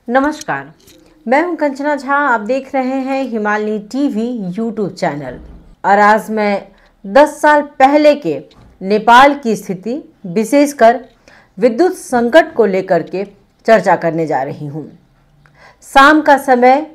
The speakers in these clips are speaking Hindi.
नमस्कार, मैं हूं कंचना झा। आप देख रहे हैं हिमालय टीवी यूट्यूब चैनल। और आज मैं 10 साल पहले के नेपाल की स्थिति, विशेषकर विद्युत संकट को लेकर के चर्चा करने जा रही हूं। शाम का समय,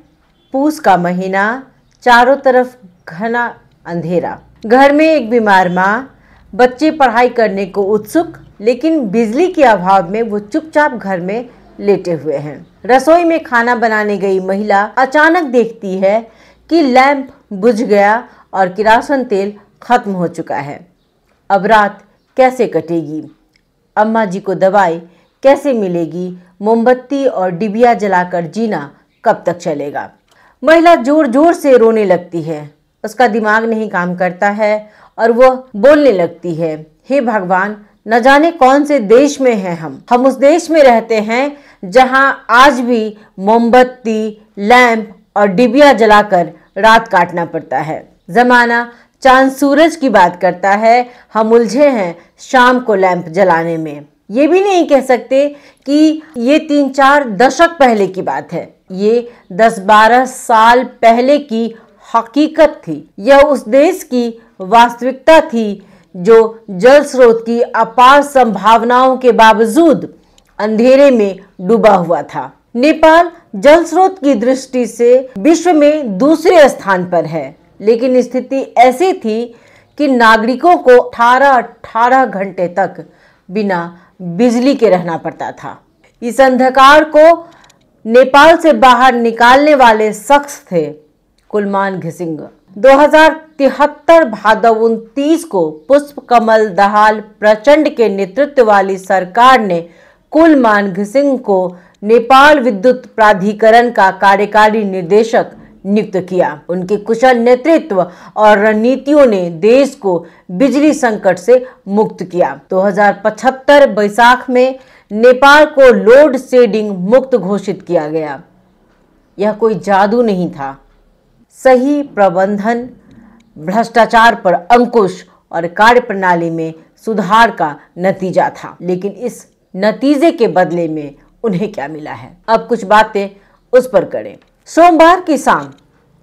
पूस का महीना, चारों तरफ घना अंधेरा। घर में एक बीमार माँ, बच्चे पढ़ाई करने को उत्सुक, लेकिन बिजली के अभाव में वो चुपचाप घर में लेटे हुए हैं। रसोई में खाना बनाने गई महिला अचानक देखती है कि लैंप बुझ गया और किरासन तेल खत्म हो चुका है। अब रात कैसे कटेगी? अम्मा जी को दवाई कैसे मिलेगी? मोमबत्ती और डिबिया जलाकर जीना कब तक चलेगा? महिला जोर जोर से रोने लगती है। उसका दिमाग नहीं काम करता है और वह बोलने लगती है, हे भगवान, न जाने कौन से देश में हैं हम उस देश में रहते हैं जहां आज भी मोमबत्ती, लैंप और डिबिया जलाकर रात काटना पड़ता है। जमाना चांद सूरज की बात करता है, हम उलझे हैं शाम को लैंप जलाने में। ये भी नहीं कह सकते कि ये 3-4 दशक पहले की बात है। ये 10-12 साल पहले की हकीकत थी। यह उस देश की वास्तविकता थी जो जल स्रोत की अपार संभावनाओं के बावजूद अंधेरे में डूबा हुआ था। नेपाल जल स्रोत की दृष्टि से विश्व में दूसरे स्थान पर है, लेकिन स्थिति ऐसी थी कि नागरिकों को 18 घंटे तक बिना बिजली के रहना पड़ता था। इस अंधकार को नेपाल से बाहर निकालने वाले शख्स थे कुलमान घिसिंग। 2073 भादव 29 को पुष्प कमल दहाल प्रचंड के नेतृत्व वाली सरकार ने कुलमान घिसिंग को नेपाल विद्युत प्राधिकरण का कार्यकारी निर्देशक नियुक्त किया। उनके कुशल नेतृत्व और रणनीतियों ने देश को बिजली संकट से मुक्त किया। 2075 बैसाख में नेपाल को लोड शेडिंग मुक्त घोषित किया गया। यह कोई जादू नहीं था, सही प्रबंधन, भ्रष्टाचार पर अंकुश और कार्यप्रणाली में सुधार का नतीजा था। लेकिन इस नतीजे के बदले में उन्हें क्या मिला है, अब कुछ बातें उस पर करें। सोमवार की शाम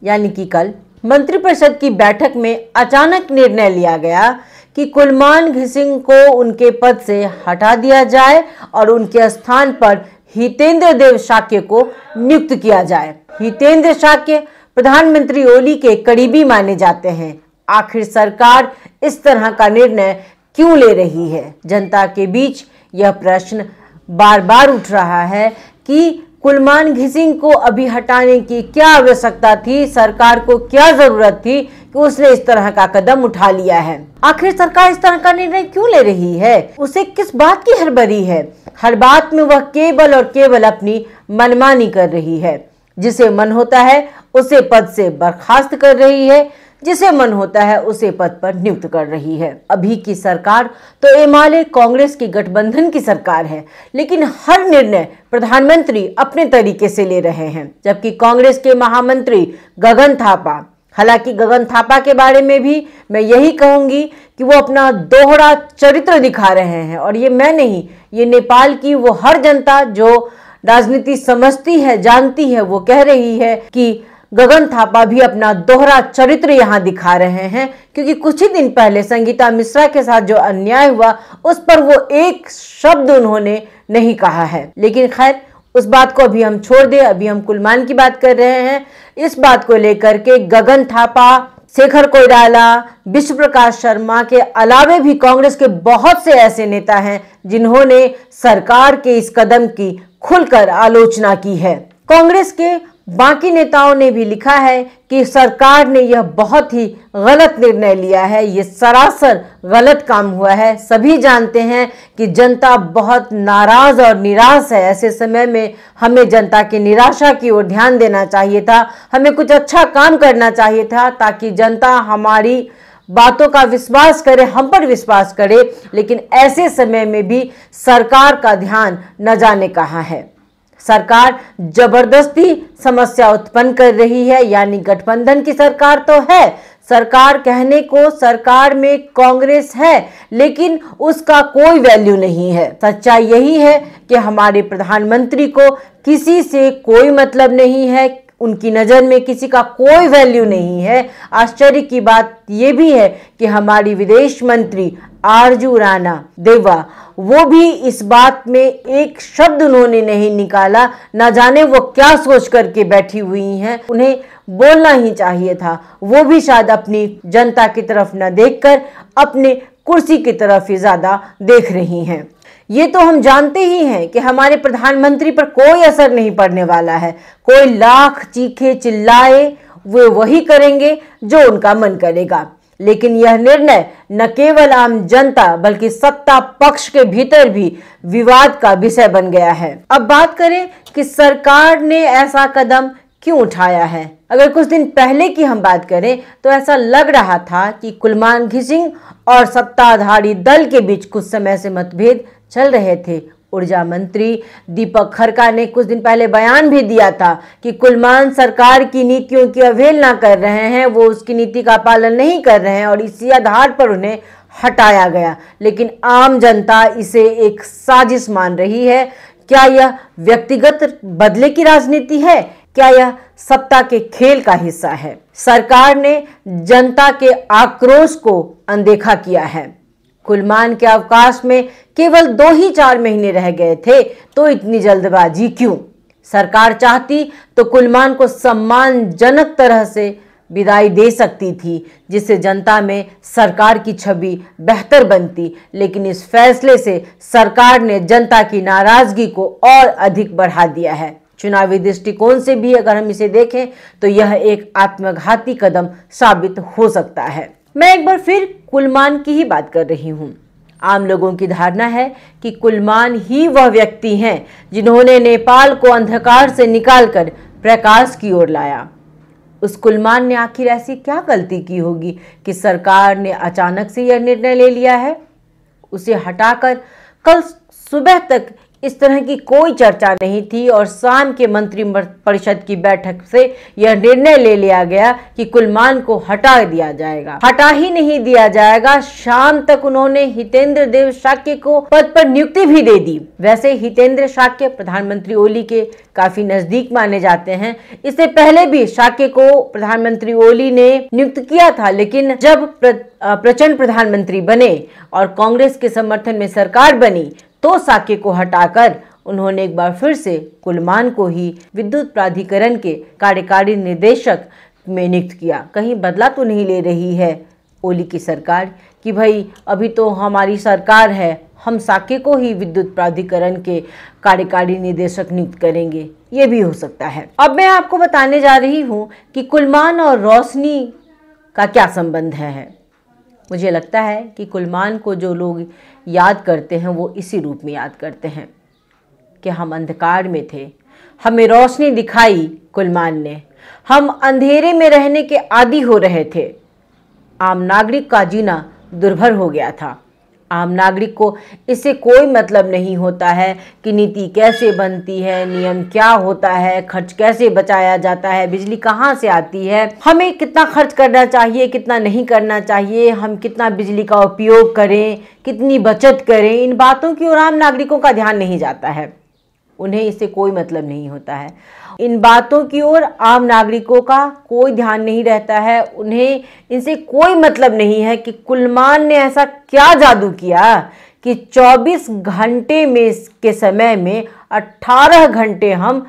यानी कि कल मंत्रिपरिषद की बैठक में अचानक निर्णय लिया गया कि कुलमान घिसिंग को उनके पद से हटा दिया जाए और उनके स्थान पर हितेंद्र देव शाक्य को नियुक्त किया जाए। हितेंद्र शाक्य प्रधानमंत्री ओली के करीबी माने जाते हैं। आखिर सरकार इस तरह का निर्णय क्यों ले रही है? जनता के बीच यह प्रश्न बार बार उठ रहा है कि कुलमान घिसिंग को अभी हटाने की क्या आवश्यकता थी? सरकार को क्या जरूरत थी कि उसने इस तरह का कदम उठा लिया है? आखिर सरकार इस तरह का निर्णय क्यों ले रही है? उसे किस बात की हड़बड़ी है? हर बात में वह केवल और केवल अपनी मनमानी कर रही है। जिसे मन होता है उसे पद से बर्खास्त कर रही है, जिसे मन होता है उसे पद पर नियुक्त कर रही है। अभी की सरकार तो एमाले कांग्रेस की गठबंधन की सरकार है, लेकिन हर निर्णय प्रधानमंत्री अपने तरीके से ले रहे हैं। जबकि कांग्रेस के महामंत्री गगन थापा, हालांकि गगन थापा के बारे में भी मैं यही कहूंगी कि वो अपना दोहरा चरित्र दिखा रहे हैं। और ये मैं नहीं, ये नेपाल की वो हर जनता जो राजनीति समझती है, जानती है, वो कह रही है कि गगन थापा भी अपना दोहरा चरित्र यहाँ दिखा रहे हैं। क्योंकि कुछ ही दिन पहले संगीता मिश्रा के साथ जो अन्याय हुआ उस पर वो एक शब्द उन्होंने नहीं कहा है। लेकिन खैर, उस बात को अभी हम छोड़ दें। अभी हम कुलमान की बात कर रहे हैं। इस बात को लेकर के गगन थापा, शेखर कोइराला, विश्व प्रकाश शर्मा के अलावे भी कांग्रेस के बहुत से ऐसे नेता हैं जिन्होंने सरकार के इस कदम की खुलकर आलोचना की है। कांग्रेस के बाकी नेताओं ने भी लिखा है कि सरकार ने यह बहुत ही गलत निर्णय लिया है, ये सरासर गलत काम हुआ है। सभी जानते हैं कि जनता बहुत नाराज और निराश है। ऐसे समय में हमें जनता की निराशा की ओर ध्यान देना चाहिए था। हमें कुछ अच्छा काम करना चाहिए था ताकि जनता हमारी बातों का विश्वास करे, हम पर विश्वास करे। लेकिन ऐसे समय में भी सरकार का ध्यान न जाने कहाँ है। सरकार जबरदस्ती समस्या उत्पन्न कर रही है, यानी गठबंधन की सरकार तो है। सरकार कहने को सरकार में कांग्रेस है, लेकिन उसका कोई वैल्यू नहीं है। सच्चाई यही है कि हमारे प्रधानमंत्री को किसी से कोई मतलब नहीं है, उनकी नज़र में किसी का कोई वैल्यू नहीं है। आश्चर्य की बात यह भी है कि हमारी विदेश मंत्री आरजू राणा देवा, वो भी इस बात में एक शब्द उन्होंने नहीं निकाला। ना जाने वो क्या सोच करके बैठी हुई हैं, उन्हें बोलना ही चाहिए था। वो भी शायद अपनी जनता की तरफ न देखकर अपने कुर्सी की तरफ ही ज्यादा देख रही हैं। ये तो हम जानते ही हैं कि हमारे प्रधानमंत्री पर कोई असर नहीं पड़ने वाला है। कोई लाख चीखे चिल्लाए, वे वही करेंगे जो उनका मन करेगा। लेकिन यह निर्णय न केवल आम जनता बल्कि सत्ता पक्ष के भीतर भी विवाद का विषय बन गया है। अब बात करें कि सरकार ने ऐसा कदम क्यों उठाया है। अगर कुछ दिन पहले की हम बात करें तो ऐसा लग रहा था कि कुलमान घिसिंग और सत्ताधारी दल के बीच कुछ समय से मतभेद चल रहे थे। ऊर्जा मंत्री दीपक खरका ने कुछ दिन पहले बयान भी दिया था कि कुलमान सरकार की नीतियों की अवहेलना कर रहे हैं, वो उसकी नीति का पालन नहीं कर रहे हैं और इसी आधार पर उन्हें हटाया गया। लेकिन आम जनता इसे एक साजिश मान रही है। क्या यह व्यक्तिगत बदले की राजनीति है? क्या यह सत्ता के खेल का हिस्सा है? सरकार ने जनता के आक्रोश को अनदेखा किया है। कुलमान के अवकाश में केवल 2 ही 4 महीने रह गए थे, तो इतनी जल्दबाजी क्यों? सरकार चाहती तो कुलमान को सम्मानजनक तरह से विदाई दे सकती थी, जिससे जनता में सरकार की छवि बेहतर बनती। लेकिन इस फैसले से सरकार ने जनता की नाराजगी को और अधिक बढ़ा दिया है। चुनावी दृष्टिकोण से भी अगर हम इसे देखें तो यह एक आत्मघाती कदम साबित हो सकता है। मैं एक बार फिर कुलमान की ही बात कर रही हूँ। आम लोगों की धारणा है कि कुलमान ही वह व्यक्ति हैं जिन्होंने नेपाल को अंधकार से निकालकर प्रकाश की ओर लाया। उस कुलमान ने आखिर ऐसी क्या गलती की होगी कि सरकार ने अचानक से यह निर्णय ले लिया है? उसे हटाकर कल सुबह तक इस तरह की कोई चर्चा नहीं थी और शाम के मंत्री परिषद की बैठक से यह निर्णय ले लिया गया कि कुलमान को हटा दिया जाएगा। हटा ही नहीं दिया जाएगा, शाम तक उन्होंने हितेंद्र देव शाक्य को पद पर नियुक्ति भी दे दी। वैसे हितेंद्र शाक्य प्रधानमंत्री ओली के काफी नजदीक माने जाते हैं। इससे पहले भी शाक्य को प्रधानमंत्री ओली ने नियुक्त किया था, लेकिन जब प्रचंड प्रधानमंत्री बने और कांग्रेस के समर्थन में सरकार बनी तो शाक्य को हटाकर उन्होंने एक बार फिर से कुलमान को ही विद्युत प्राधिकरण के कार्यकारी निदेशक में नियुक्त किया। कहीं बदला तो नहीं ले रही है ओली की सरकार कि भाई अभी तो हमारी सरकार है, हम शाक्य को ही विद्युत प्राधिकरण के कार्यकारी निदेशक नियुक्त करेंगे? ये भी हो सकता है। अब मैं आपको बताने जा रही हूँ कि कुलमान और रोशनी का क्या संबंध है। मुझे लगता है कि कुलमान को जो लोग याद करते हैं वो इसी रूप में याद करते हैं कि हम अंधकार में थे, हमें रोशनी दिखाई कुलमान ने, हम अंधेरे में रहने के आदी हो रहे थे। आम नागरिक का जीना दुर्भर हो गया था। आम नागरिक को इससे कोई मतलब नहीं होता है कि नीति कैसे बनती है, नियम क्या होता है, खर्च कैसे बचाया जाता है, बिजली कहाँ से आती है, हमें कितना खर्च करना चाहिए, कितना नहीं करना चाहिए, हम कितना बिजली का उपयोग करें, कितनी बचत करें। इन बातों की ओर आम नागरिकों का ध्यान नहीं जाता है। उन्हें इससे कोई मतलब नहीं होता है। इन बातों की ओर आम नागरिकों का कोई ध्यान नहीं रहता है। उन्हें इनसे कोई मतलब नहीं है कि कुलमान ने ऐसा क्या जादू किया कि 24 घंटे में के समय में 18 घंटे हम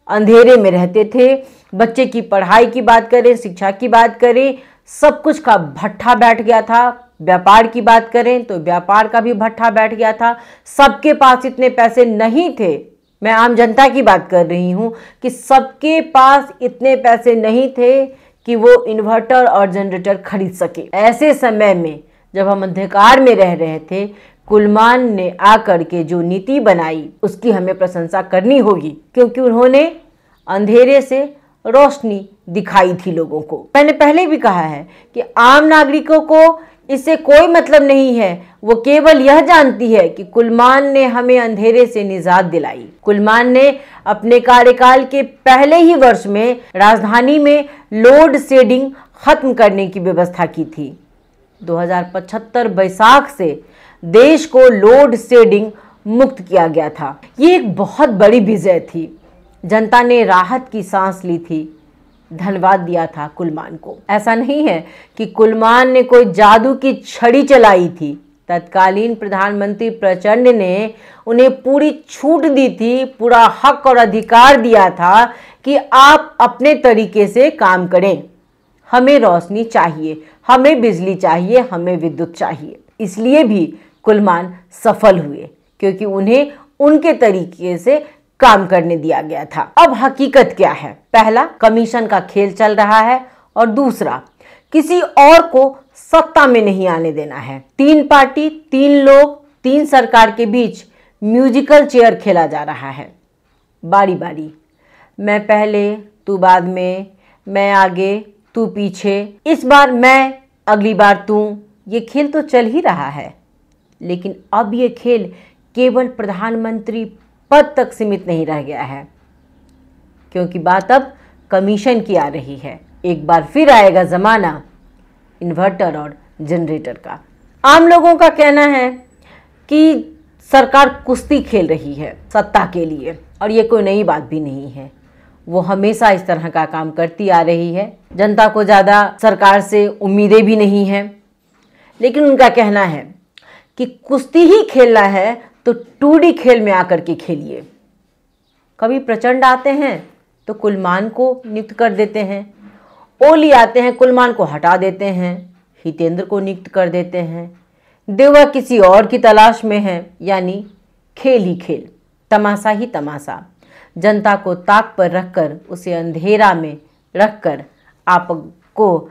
अंधेरे में रहते थे। बच्चे की पढ़ाई की बात करें, शिक्षा की बात करें, सब कुछ का भट्ठा बैठ गया था। व्यापार की बात करें तो व्यापार का भी भट्ठा बैठ गया था। सबके पास इतने पैसे नहीं थे, मैं आम जनता की बात कर रही हूँ कि सबके पास इतने पैसे नहीं थे कि वो इन्वर्टर और जनरेटर खरीद सके। ऐसे समय में जब हम अंधकार में रह रहे थे, कुलमान ने आकर के जो नीति बनाई उसकी हमें प्रशंसा करनी होगी, क्योंकि उन्होंने अंधेरे से रोशनी दिखाई थी लोगों को। मैंने पहले भी कहा है कि आम नागरिकों को इससे कोई मतलब नहीं है। वो केवल यह जानती है कि कुलमान ने हमें अंधेरे से निजात दिलाई। कुलमान ने अपने कार्यकाल के पहले ही वर्ष में राजधानी में लोड शेडिंग खत्म करने की व्यवस्था की थी। 2075 बैसाख से देश को लोड शेडिंग मुक्त किया गया था। ये एक बहुत बड़ी विजय थी। जनता ने राहत की सांस ली थी। धन्यवाद दिया था कुलमान को। ऐसा नहीं है कि कुलमान ने कोई जादू की छड़ी चलाई थी। तत्कालीन प्रधानमंत्री प्रचंड ने उन्हें पूरी छूट दी थी, पूरा हक और अधिकार दिया था कि आप अपने तरीके से काम करें। हमें रोशनी चाहिए, हमें बिजली चाहिए, हमें विद्युत चाहिए। इसलिए भी कुलमान सफल हुए क्योंकि उन्हें उनके तरीके से काम करने दिया गया था। अब हकीकत क्या है? पहला, कमीशन का खेल चल रहा है और दूसरा, किसी और को सत्ता में नहीं आने देना है। 3 पार्टी, 3 लोग, 3 सरकार के बीच म्यूजिकल चेयर खेला जा रहा है। बारी बारी, मैं पहले, तू बाद में, मैं आगे, तू पीछे, इस बार मैं, अगली बार तू। ये खेल तो चल ही रहा है, लेकिन अब ये खेल केवल प्रधानमंत्री पद तक सीमित नहीं रह गया है, क्योंकि बात अब कमीशन की आ रही है। एक बार फिर आएगा ज़माना इन्वर्टर और जनरेटर का। आम लोगों का कहना है कि सरकार कुश्ती खेल रही है सत्ता के लिए, और ये कोई नई बात भी नहीं है। वो हमेशा इस तरह का काम करती आ रही है। जनता को ज़्यादा सरकार से उम्मीदें भी नहीं हैं, लेकिन उनका कहना है कि कुश्ती ही खेलना है तो 2D खेल में आकर के खेलिए। कभी प्रचंड आते हैं तो कुलमान को नियुक्त कर देते हैं, ओली आते हैं कुलमान को हटा देते हैं, हितेंद्र को नियुक्त कर देते हैं, देवा किसी और की तलाश में है। यानी खेल ही खेल, तमाशा ही तमाशा। जनता को ताक पर रखकर, उसे अंधेरा में रखकर आपको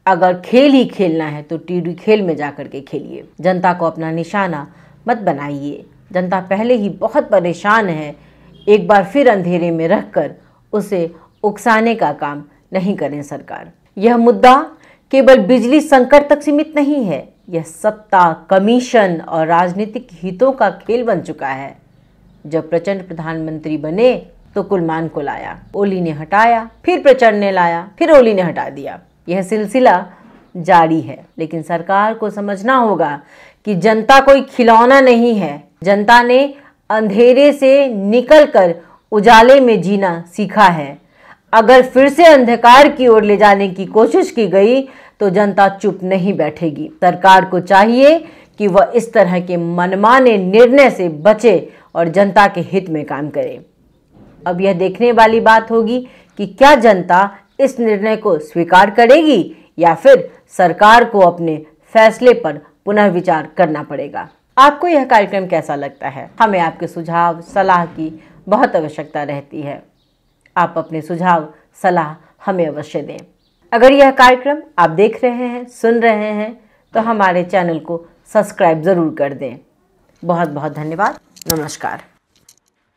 अगर खेल ही खेलना है तो 2D खेल में जाकर के खेलिए। जनता को अपना निशाना मत बनाइए। जनता पहले ही बहुत परेशान है। एक बार फिर अंधेरे में रखकर उसे उकसाने का काम नहीं करें सरकार। यह मुद्दा केवल बिजली संकट तक सीमित नहीं है। यह सत्ता, कमीशन और राजनीतिक हितों का खेल बन चुका है। जब प्रचंड प्रधानमंत्री बने तो कुलमान को लाया, ओली ने हटाया, फिर प्रचंड ने लाया, फिर ओली ने हटा दिया। यह सिलसिला जारी है। लेकिन सरकार को समझना होगा कि जनता कोई खिलौना नहीं है। जनता ने अंधेरे से निकलकर उजाले में जीना सीखा है। अगर फिर से अंधकार की ओर ले जाने की कोशिश की गई तो जनता चुप नहीं बैठेगी। सरकार को चाहिए कि वह इस तरह के मनमाने निर्णय से बचे और जनता के हित में काम करे। अब यह देखने वाली बात होगी कि क्या जनता इस निर्णय को स्वीकार करेगी या फिर सरकार को अपने फैसले पर पुनर्विचार करना पड़ेगा। आपको यह कार्यक्रम कैसा लगता है? हमें आपके सुझाव, सलाह की बहुत आवश्यकता रहती है। आप अपने सुझाव, सलाह हमें अवश्य दें। अगर यह कार्यक्रम आप देख रहे हैं, सुन रहे हैं, तो हमारे चैनल को सब्सक्राइब ज़रूर कर दें। बहुत बहुत धन्यवाद। नमस्कार।